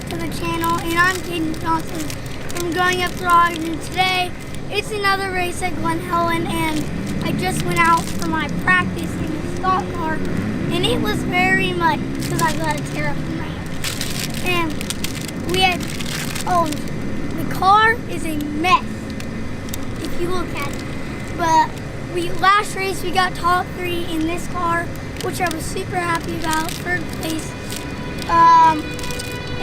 back to the channel, and I'm Caden Johnson from Growing Up Frog, and today it's another race at Glen Helen, and I just went out for my practice in the stock car, and it was very muddy because I got a tear up in my hand. And we had, the car is a mess if you look at it, but last race we got top 3 in this car, which I was super happy about, 3rd place.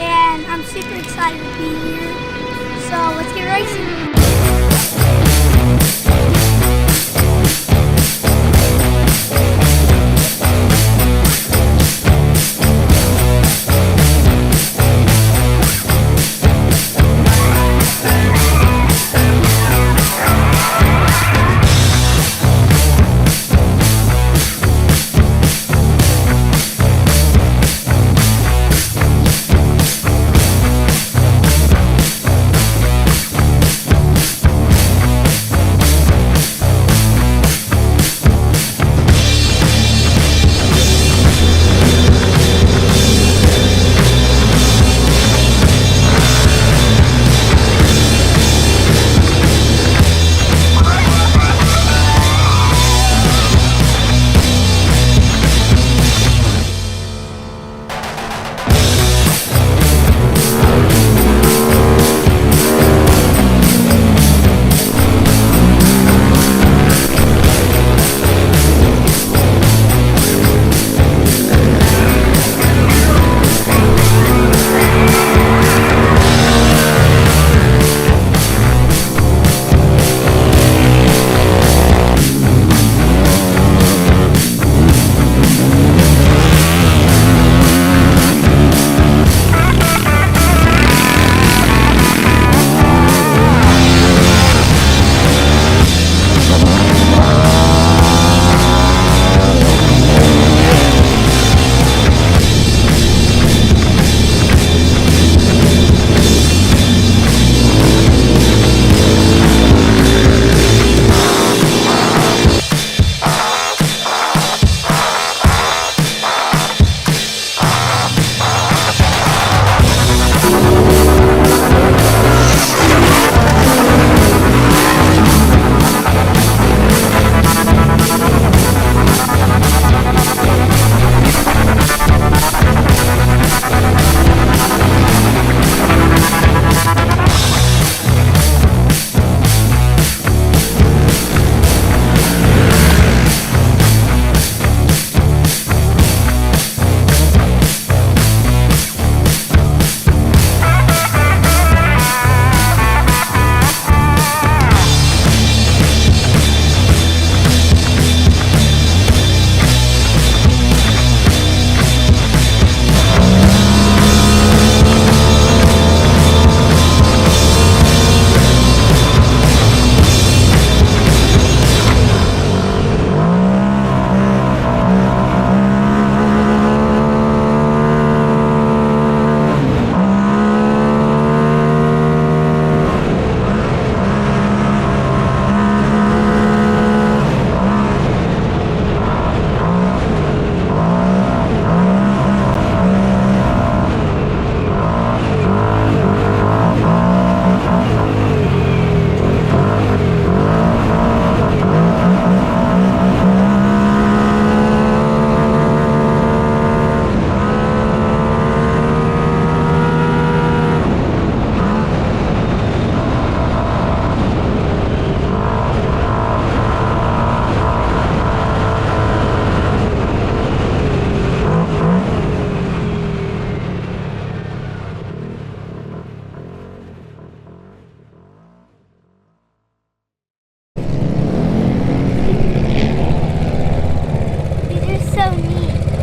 And I'm super excited to be here. So let's get racing.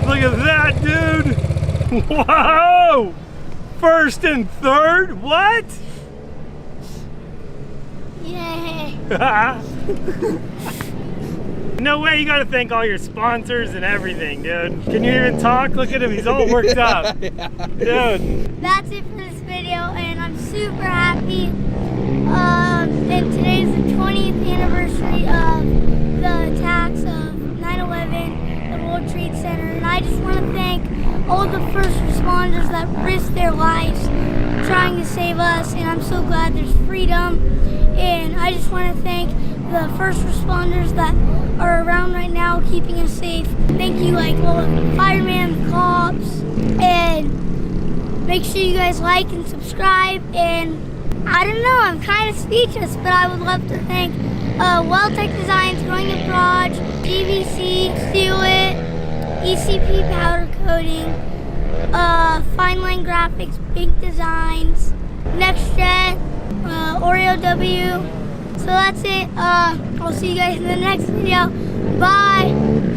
Look at that, dude! Whoa! 1st and 3rd? What? Yeah. No way, you gotta thank all your sponsors and everything, dude. Can you even talk? Look at him, he's all worked up. Dude. That's it for this video, and I'm super happy. And today's the 20th anniversary of the attacks of 9/11, the World Trade Center, and I just want to thank all the first responders that risked their lives trying to save us, and I'm so glad there's freedom. And I just want to thank the first responders that are around right now keeping us safe. Thank you, like all the firemen, cops, and make sure you guys like and subscribe. And I don't know, I'm kind of speechless, but I would love to thank Well-Tech Designs, Growing Up Garage, PVC, Seal It, ECP Powder Coating, Fine Line Graphics, Big Designs, Next Gen, Oreo W. So that's it. I'll see you guys in the next video. Bye.